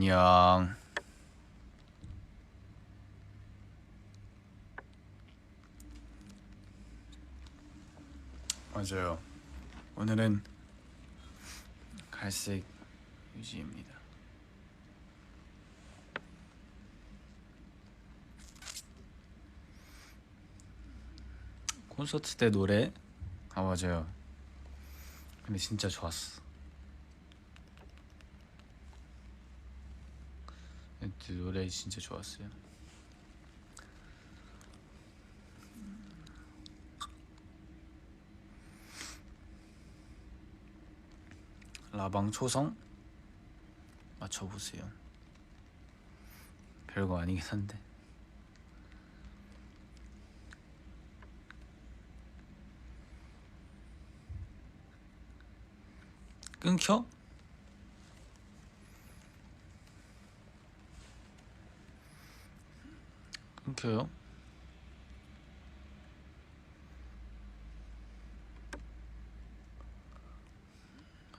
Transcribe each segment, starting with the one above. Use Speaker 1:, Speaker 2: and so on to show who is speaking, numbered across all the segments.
Speaker 1: 안녕. 맞아요. 오늘은 갈색 유지입니다. 콘서트 때 노래? 아 맞아요. 근데 진짜 좋았어. 그때 노래 진짜 좋았어요. 라방 초성? 맞춰보세요. 별거 아니긴 한데. 끊겨? 끊겨요?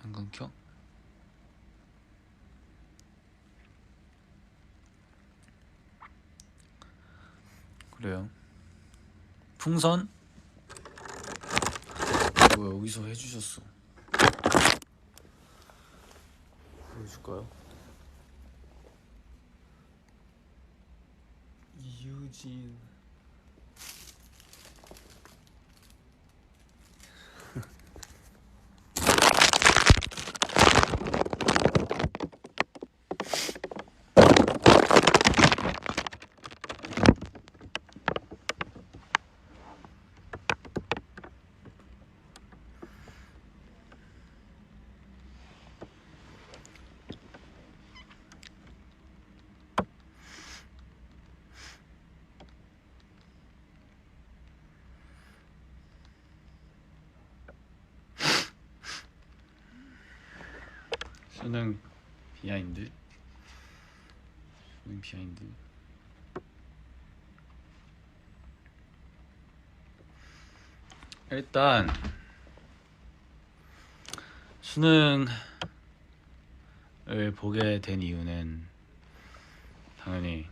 Speaker 1: 안 끊겨? 그래요. 풍선? 이거 여기서 해주셨어. 보여줄까요? 이유진. 수능 비하인드. 수능 비하인드. 일단 수능을 보게 된 이유는 당연히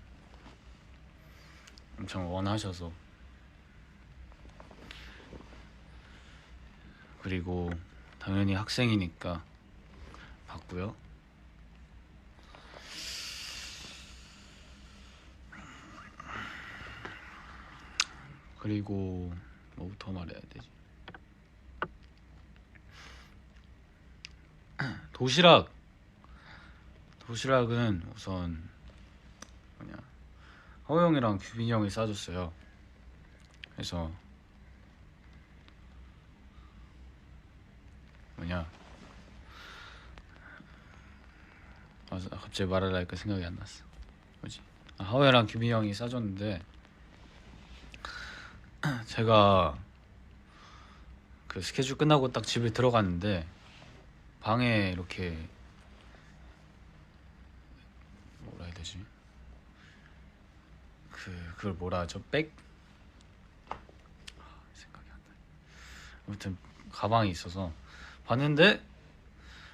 Speaker 1: 엄청 원하셔서, 그리고 당연히 학생이니까 봤고요. 그리고 뭐부터 말해야 되지? 도시락은 우선 뭐냐, 허영이랑 규빈이 형이 싸줬어요. 그래서 뭐냐, 갑자기 말을 하니까 생각이 안 났어. 뭐지? 하호야랑 규빈이 형이 싸줬는데, 제가 그 스케줄 끝나고 딱 집에 들어갔는데 방에 이렇게 뭐라 해야 되지? 그걸 뭐라 하죠? 생각이 안 나. 아무튼 가방이 있어서 봤는데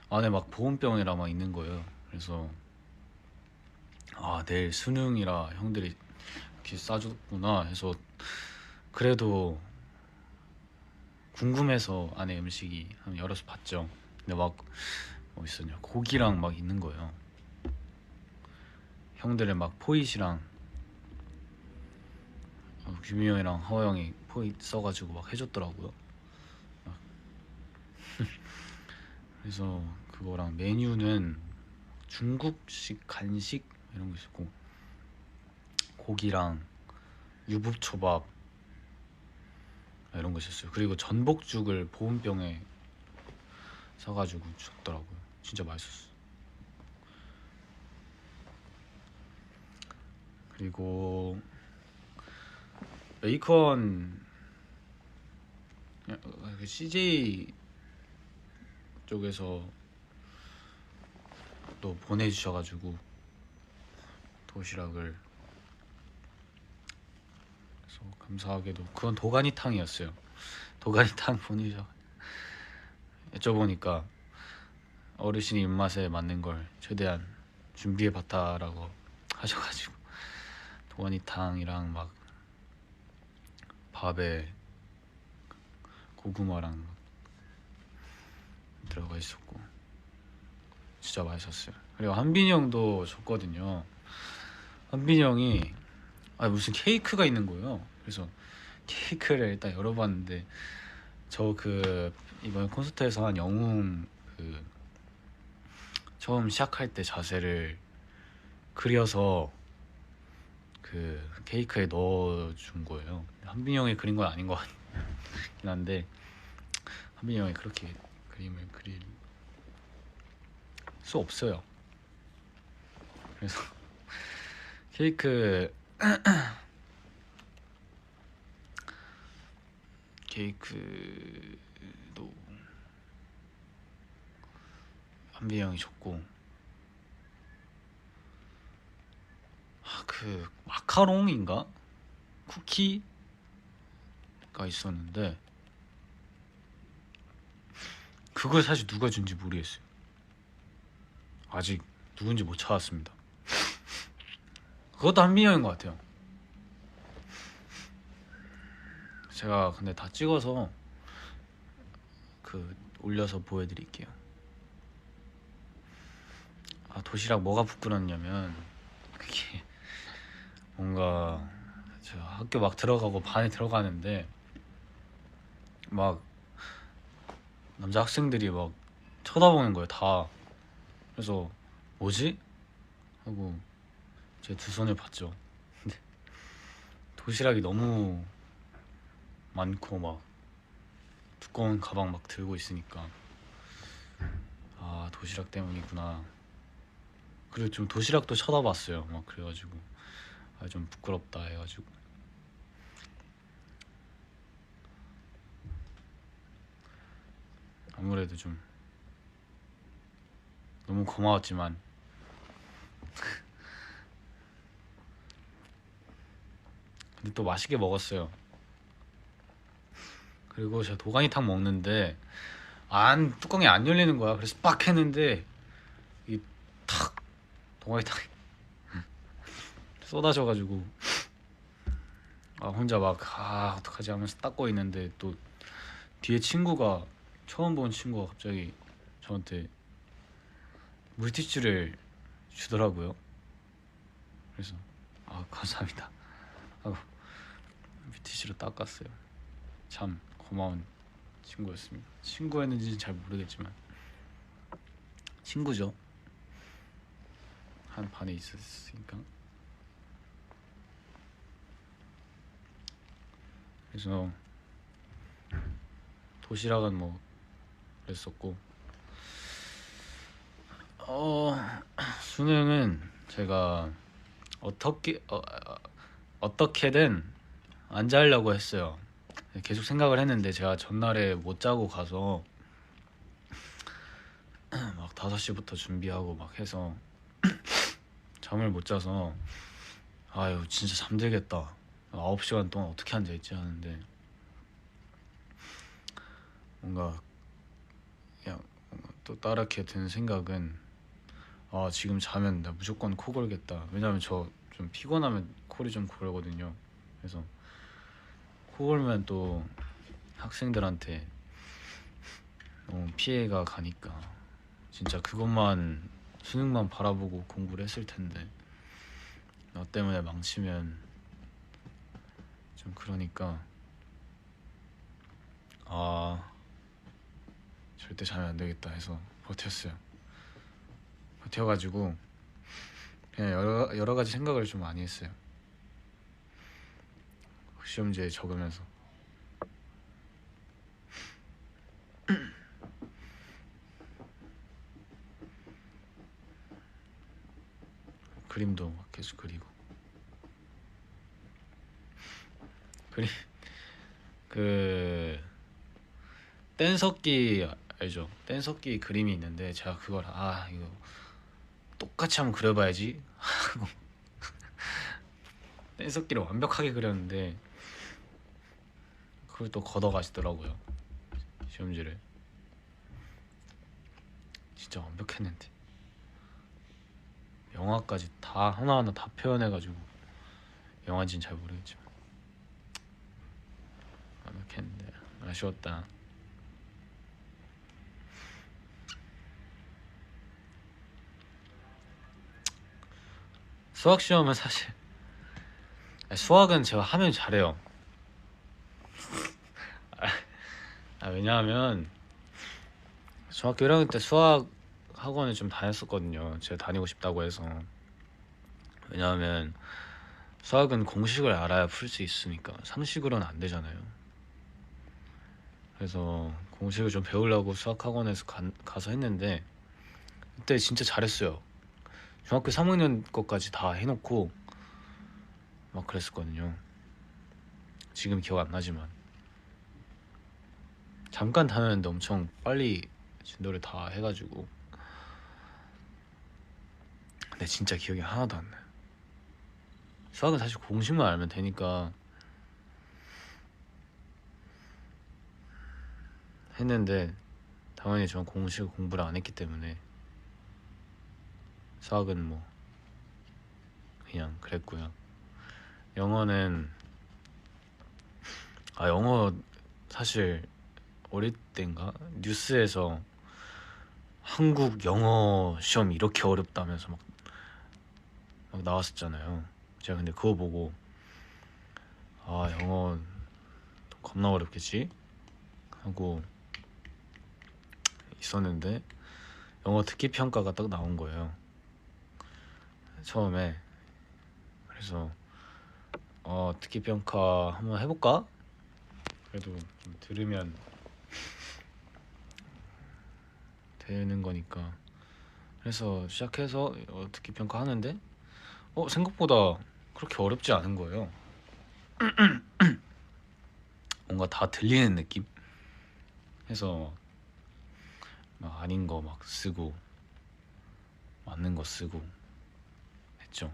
Speaker 1: 안에 막 보온병이라 막 있는 거예요. 그래서 내일 수능이라 형들이 이렇게 싸줬구나 해서, 그래도 궁금해서 안에 음식이 한번 열어서 봤죠. 근데 막 뭐 있었냐, 고기랑 막 있는 거예요. 형들의 막 포잇이랑 규미 형이랑 하호 형이 포잇 써가지고 막 해줬더라고요. 그래서 그거랑 메뉴는 중국식 간식 이런 거 있었고, 고기랑 유부초밥 이런 거 있었어요. 그리고 전복죽을 보온병에 사가지고 줬더라고요. 진짜 맛있었어. 그리고 베이컨, CJ 쪽에서 또 보내주셔가지고 도시락을, 그래서 감사하게도 그건 도가니탕이었어요. 도가니탕 보내줘. 여쭤보니까 어르신이 입맛에 맞는 걸 최대한 준비해봤다라고 하셔가지고 도가니탕이랑 막 밥에 고구마랑 들어가 있었고 진짜 맛있었어요. 그리고 한빈이 형도 줬거든요. 한빈이 형이 무슨 케이크가 있는 거예요. 그래서 케이크를 일단 열어봤는데 저 이번 콘서트에서 한 영웅 처음 시작할 때 자세를 그려서 케이크에 넣어준 거예요. 한빈이 형이 그린 건 아닌 것 같긴 한데 한빈이 형이 그렇게 그림을 그릴 수 없어요. 그래서 케이크도 한빈이 형이 줬고 마카롱인가 쿠키가 있었는데 그걸 사실 누가 준지 모르겠어요. 아직 누군지 못 찾았습니다. 그것도 한빈이 형인 것 같아요. 제가 근데 다 찍어서 올려서 보여드릴게요. 도시락 뭐가 부끄럽냐면 그게 뭔가 제가 학교 막 들어가고 반에 들어가는데 막 남자 학생들이 막 쳐다보는 거예요 다. 그래서 뭐지? 하고 제 두 손을 봤죠. 근데 도시락이 너무 많고 막 두꺼운 가방 막 들고 있으니까 도시락 때문이구나. 그리고 좀 도시락도 쳐다봤어요. 막 그래가지고 좀 부끄럽다 해가지고 아무래도 좀 너무 고마웠지만 근데 또 맛있게 먹었어요. 그리고 제가 도가니탕 먹는데 뚜껑이 안 열리는 거야. 그래서 빡 했는데 이 탁 도가니탕이 쏟아져가지고 혼자 막 어떡하지 하면서 닦고 있는데 또 뒤에 친구가 처음 본 친구가 갑자기 저한테 물티슈를 주더라고요. 그래서 감사합니다 하고 물티슈로 닦았어요. 참 고마운 친구였습니다. 친구였는지는 잘 모르겠지만 친구죠. 한 반에 있었으니까. 그래서 도시락은 뭐 그랬었고 수능은 제가 어떻게든 안 자려고 했어요. 계속 생각을 했는데 제가 전날에 못 자고 가서 막 5시부터 준비하고 막 해서 잠을 못 자서 진짜 잠들겠다. 9시간 동안 어떻게 앉아있지 하는데 뭔가 그냥 또 다르게 든 생각은 지금 자면 나 무조건 코 골겠다. 왜냐면 저 좀 피곤하면 코를 좀 고르거든요. 그래서 코 골면 또 학생들한테 너무 피해가 가니까 진짜 그것만 수능만 바라보고 공부를 했을 텐데 너 때문에 망치면 좀 그러니까 절대 자면 안 되겠다 해서 버텼어요. 버텨가지고 그냥 여러 가지 생각을 좀 많이 했어요. 시험지에 적으면서 그림도 막 계속 그리고 뗀석기 알죠? 뗀석기 그림이 있는데 제가 그걸 이거 똑같이 한번 그려봐야지 하고 뗀석기를 완벽하게 그렸는데 그걸 또 걷어가시더라고요. 시험지를 진짜 완벽했는데 영화까지 다 하나하나 다 표현해가지고 영화인지는 잘 모르겠지만 완벽했는데 아쉬웠다. 수학 시험은 사실 수학은 제가 하면 잘해요. 왜냐하면 중학교 1학년 때 수학 학원을 좀 다녔었거든요. 제가 다니고 싶다고 해서. 왜냐하면 수학은 공식을 알아야 풀 수 있으니까 상식으로는 안 되잖아요. 그래서 공식을 좀 배우려고 수학 학원에서 가서 했는데 그때 진짜 잘했어요. 중학교 3학년 것까지 다 해놓고 막 그랬었거든요. 지금 기억 안 나지만 잠깐 다녔는데 엄청 빨리 진도를 다 해가지고. 근데 진짜 기억이 하나도 안 나요. 수학은 사실 공식만 알면 되니까 했는데 당연히 저는 공식을 공부를 안 했기 때문에 수학은 뭐 그냥 그랬고요. 영어는 영어 사실 어릴 때인가 뉴스에서 한국 영어 시험 이렇게 어렵다면서 막 나왔었잖아요. 제가 근데 그거 보고 영어 겁나 어렵겠지 하고 있었는데 영어 듣기 평가가 딱 나온 거예요, 처음에. 그래서 듣기 평가 한번 해볼까? 그래도 좀 들으면 되는 거니까. 그래서 시작해서 듣기 평가 하는데 생각보다 그렇게 어렵지 않은 거예요. 뭔가 다 들리는 느낌? 해서 막 아닌 거 막 쓰고 맞는 거 쓰고 했죠.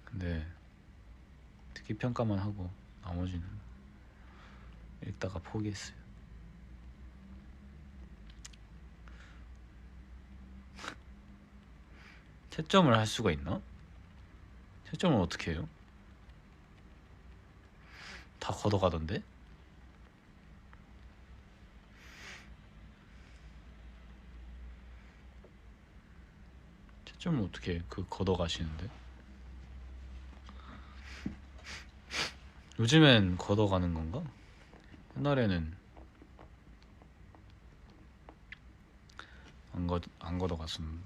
Speaker 1: 근데 듣기 평가만 하고 나머지는 읽다가 포기했어요. 채점을 할 수가 있나? 채점을 어떻게 해요? 다 걷어가던데? 채점을 어떻게 해? 걷어가시는데? 요즘엔 걷어가는 건가? 옛날에는 안 걷어갔었나?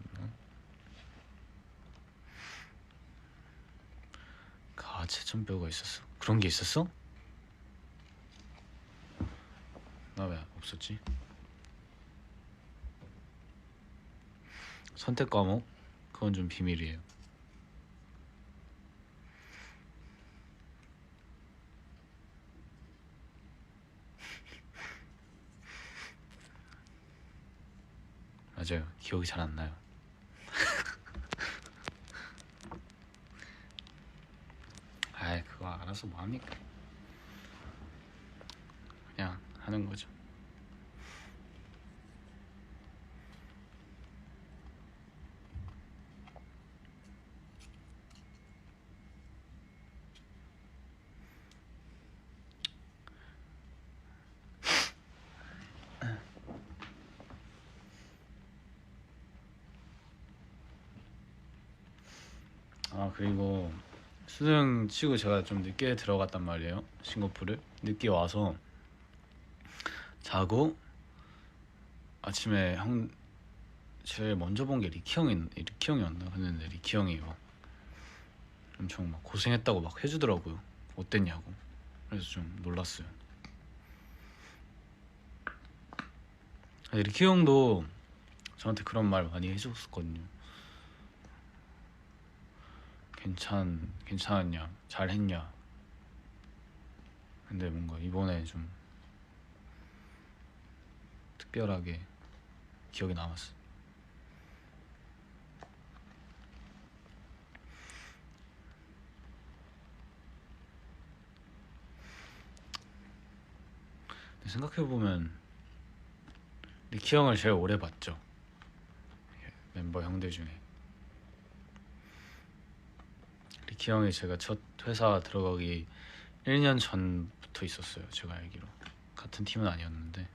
Speaker 1: 채점표가 있었어? 그런 게 있었어? 나 왜 없었지? 선택 과목? 그건 좀 비밀이에요. 맞아요. 기억이 잘 안 나요. 그거 알아서 뭐합니까? 그냥 하는 거죠. 그리고 수능 치고 제가 좀 늦게 들어갔단 말이에요. 싱가포르를 늦게 와서 자고 아침에 제일 먼저 본 게 리키 형이었나? 근데 리키 형이 막 엄청 막 고생했다고 막 해주더라고요. 어땠냐고. 그래서 좀 놀랐어요. 리키 형도 저한테 그런 말 많이 해줬었거든요. 괜찮았냐? 잘했냐? 근데 뭔가 이번에 좀 특별하게 기억에 남았어. 생각해보면 리키 형을 제일 오래 봤죠. 멤버 형들 중에 리키 형이 제가 첫 회사 들어가기 1년 전부터 있었어요. 제가 알기로 같은 팀은 아니었는데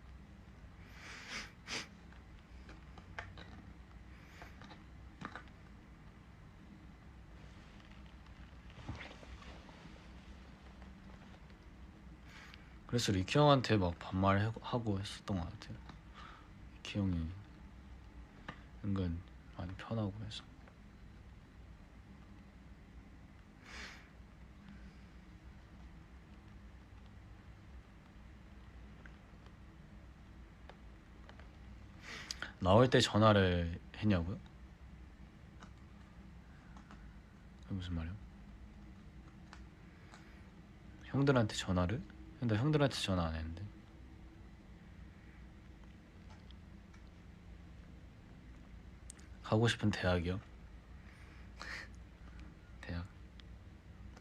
Speaker 1: 그래서 리키 형한테 막 반말하고 했었던 것 같아요. 리키 형이 은근 많이 편하고 해서 나올 때 전화를 했냐고요? 그게 무슨 말이에요? 형들한테 전화를? 근데 형들한테 전화 안 했는데. 가고 싶은 대학이요? 대학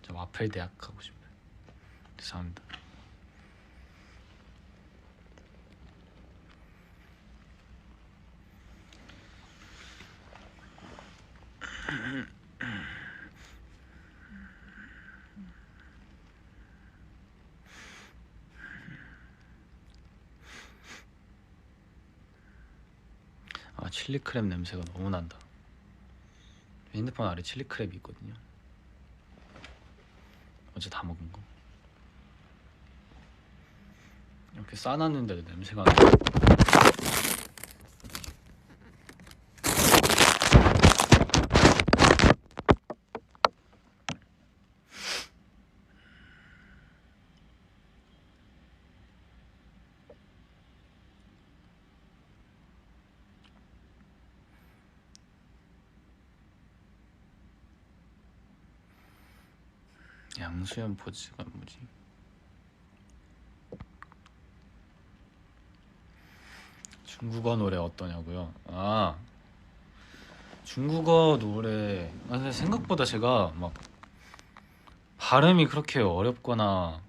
Speaker 1: 저 와펠 대학 가고 싶어요. 죄송합니다. 아 칠리크랩 냄새가 너무 난다. 핸드폰 아래 칠리크랩이 있거든요. 어제 다 먹은 거. 이렇게 싸놨는데도 냄새가 나. 양수연 포즈가 뭐지? 중국어 노래 어떠냐고요? 아 중국어 노래 근데 생각보다 제가 막 발음이 그렇게 어렵거나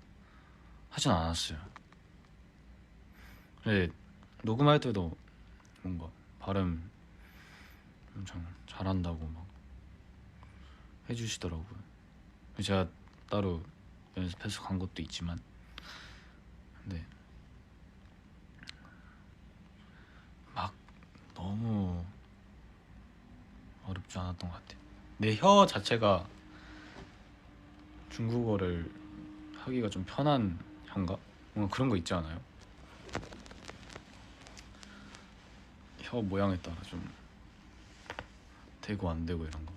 Speaker 1: 하진 않았어요. 근데 녹음할 때도 뭔가 발음 엄청 잘한다고 막 해주시더라고요. 제가 따로 연습해서 간 것도 있지만 근데 막 너무 어렵지 않았던 것 같아요. 내 혀 자체가 중국어를 하기가 좀 편한 혀인가? 뭔가 그런 거 있지 않아요? 혀 모양에 따라 좀 되고 안 되고 이런 거.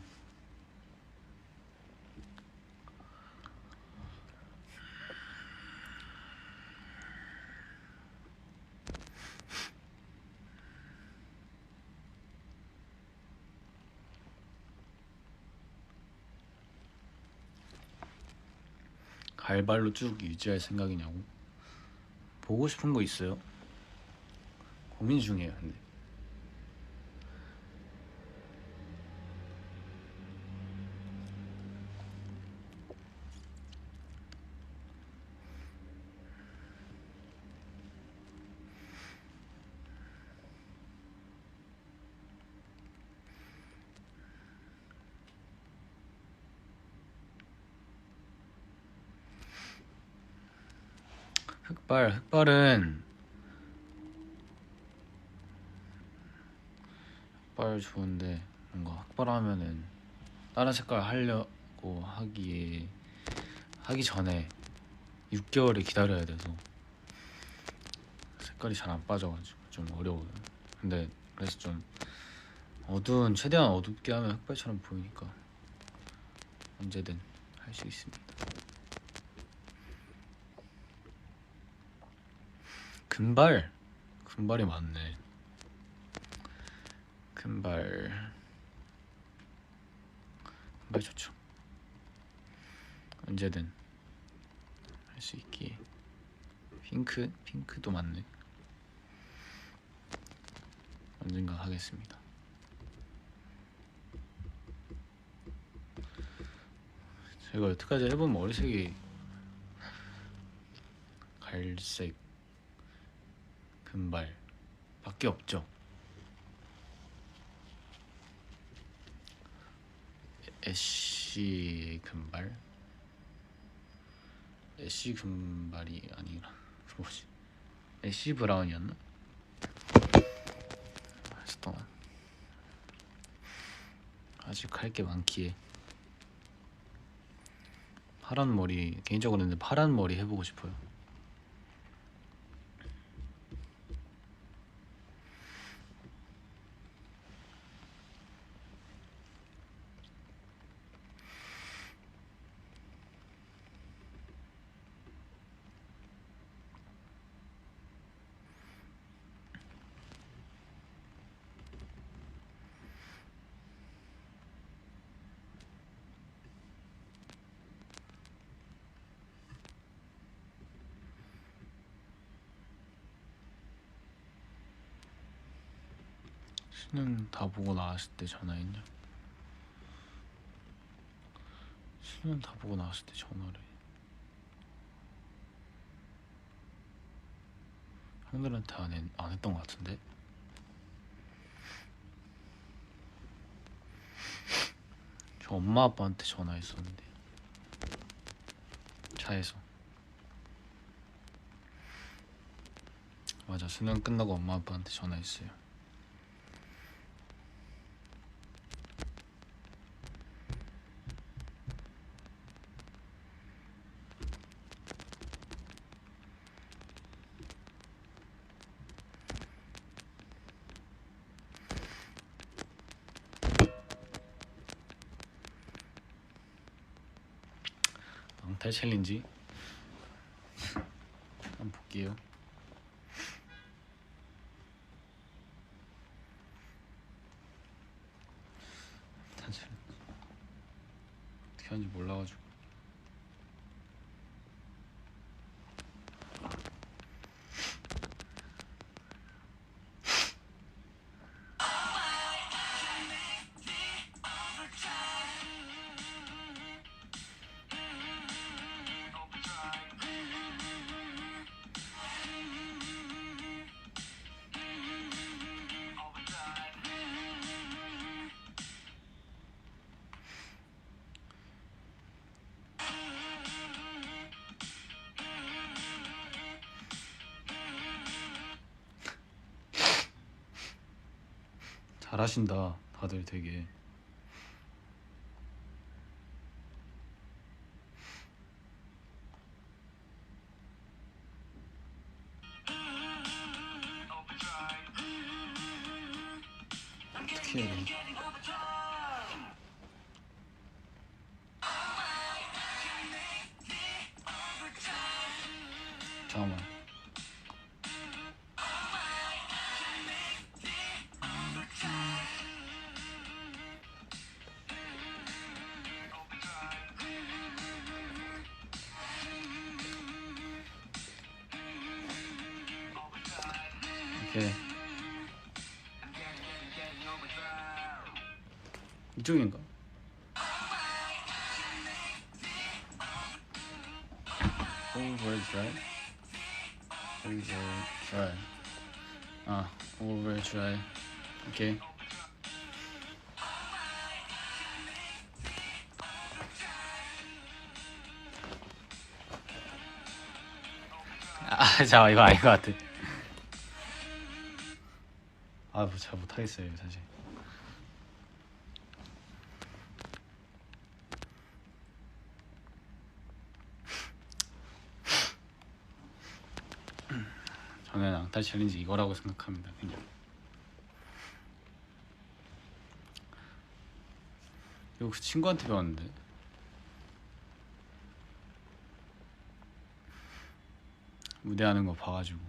Speaker 1: 갈발로 쭉 유지할 생각이냐고? 보고 싶은 거 있어요? 고민 중이에요. 근데 흑발 좋은데 뭔가 흑발하면은 다른 색깔 하려고 하기 전에 6개월을 기다려야 돼서 색깔이 잘 안 빠져가지고 좀 어려워요. 근데 그래서 좀 최대한 어둡게 하면 흑발처럼 보이니까 언제든 할 수 있습니다. 금발이 많네. 금발 좋죠. 언제든 할 수 있기에. 핑크도 많네. 언젠가 하겠습니다. 제가 여태까지 해본 머리색이 갈색, 금발 밖에 없죠. 애쉬 금발? 애쉬 금발이 아니라 그 뭐지? 애쉬 브라운이었나? 잠깐만. 아직 할 게 많기에. 파란 머리 개인적으로는 파란 머리 해보고 싶어요. 수능 다 보고 나왔을 때 전화했냐? 수능 다 보고 나왔을 때 전화를 해. 형들한테 안 했던 것 같은데? 저 엄마 아빠한테 전화했었는데 차에서. 맞아, 수능 끝나고 엄마 아빠한테 전화했어요. 앙탈 챌린지 한번 볼게요. 앙탈 챌린지 어떻게 하는지 몰라가지고. 잘하신다 다들 되게. 어떻게 해야 돼? 잠깐만. 오케이. 이쪽인가? Overdrive. Overdrive. 아, Overdrive. 오케이. 잠깐 이거 아닌 것 같아. 뭐 잘 못하겠어요 사실. 저는 앙탈 챌린지 이거라고 생각합니다. 그냥 이거 그 친구한테 배웠는데. 무대하는 거 봐가지고.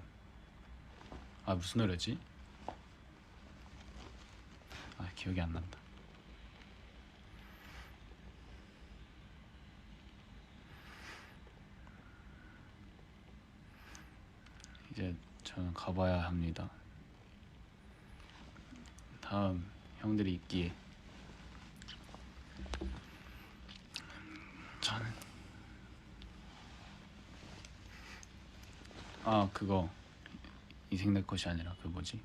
Speaker 1: 무슨 노래지? 기억이 안 난다. 이제 저는 가봐야 합니다. 다음 형들이 있기에. 저는 그거 인생 내 것이 아니라 그 뭐지?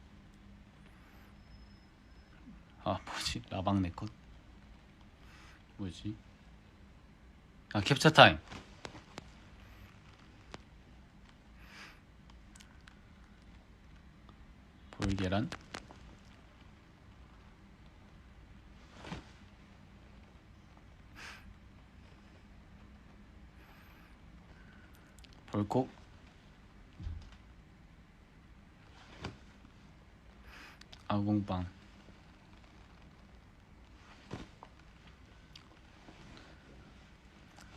Speaker 1: 뭐지? 라방 내 것? 뭐지? 아, 캡처 타임. 볼계란. 볼콕. 아궁빵.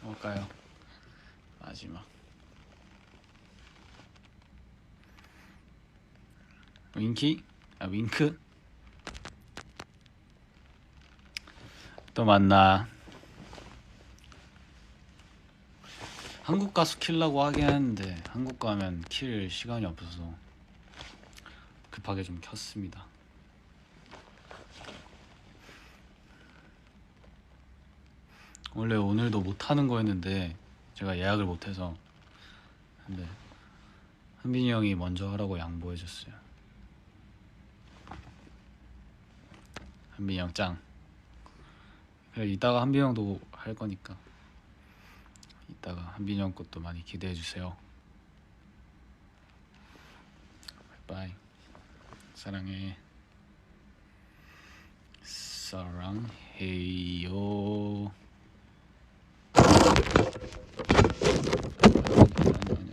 Speaker 1: 뭘까요? 마지막. 윙키? 아, 윙크? 또 만나. 한국 가서 킬라고 하긴 했는데 한국 가면 킬 시간이 없어서 급하게 좀 켰습니다. 원래 오늘도 못하는 거였는데 제가 예약을 못해서, 근데 한빈이 형이 먼저 하라고 양보해줬어요. 한빈이 형 짱. 그래, 이따가 한빈이 형도 할 거니까 이따가 한빈이 형 것도 많이 기대해 주세요. 바이바이. 사랑해. 사랑해요.